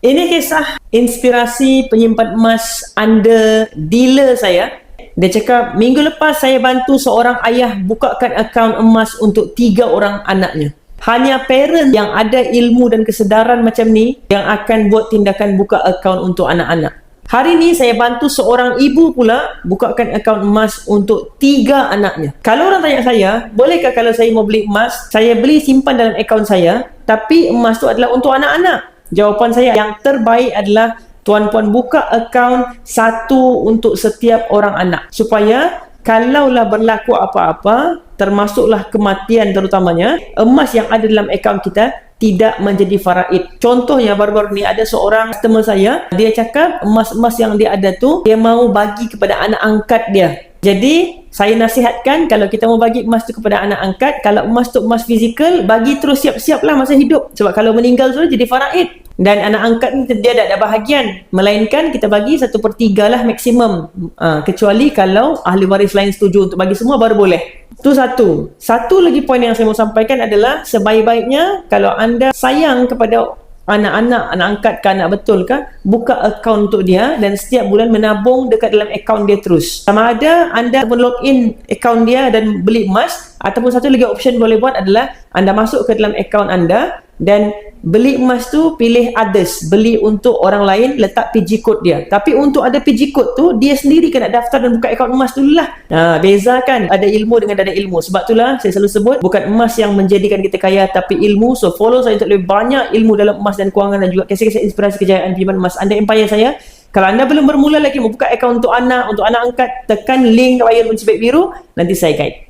Ini kisah inspirasi penyimpan emas under dealer saya. Dia cakap, minggu lepas saya bantu seorang ayah bukakan akaun emas untuk 3 orang anaknya. Hanya parent yang ada ilmu dan kesedaran macam ni yang akan buat tindakan buka akaun untuk anak-anak. Hari ni saya bantu seorang ibu pula bukakan akaun emas untuk 3 anaknya. Kalau orang tanya saya, bolehkah kalau saya mau beli emas, saya beli simpan dalam akaun saya, tapi emas tu adalah untuk anak-anak? Jawapan saya yang terbaik adalah tuan-puan buka akaun satu untuk setiap orang anak. Supaya kalaulah berlaku apa-apa, termasuklah kematian terutamanya, emas yang ada dalam akaun kita tidak menjadi faraid. Contohnya baru-baru ni ada seorang customer saya, dia cakap emas-emas yang dia ada tu, dia mau bagi kepada anak angkat dia. Jadi, saya nasihatkan kalau kita mau bagi emas tu kepada anak angkat, kalau emas tu emas fizikal, bagi terus siap-siap lah masa hidup. Sebab kalau meninggal tu jadi faraid. Dan anak angkat ni dia tak ada bahagian. Melainkan kita bagi 1/3 lah maksimum. Kecuali kalau ahli waris lain setuju untuk bagi semua, baru boleh. Itu satu. Satu lagi poin yang saya mau sampaikan adalah sebaik-baiknya kalau anda sayang kepada anak-anak, anak angkat ke anak betul ke, buka akaun untuk dia dan setiap bulan menabung dekat dalam akaun dia terus. Sama ada anda pun login akaun dia dan beli emas, ataupun satu lagi option boleh buat adalah anda masuk ke dalam akaun anda dan beli emas tu, pilih others, beli untuk orang lain, letak PG code dia. Tapi untuk ada PG code tu, dia sendiri kena daftar dan buka akaun emas dulu lah. Bezakan ada ilmu dengan ada ilmu. Sebab itulah saya selalu sebut, bukan emas yang menjadikan kita kaya, tapi ilmu. So follow saya untuk lebih banyak ilmu dalam emas dan kewangan dan juga kisah-kisah inspirasi kejayaan pinjaman emas anda empire saya. Kalau anda belum bermula lagi membuka akaun untuk anak angkat, tekan link kat layar pencipik biru, nanti saya guide.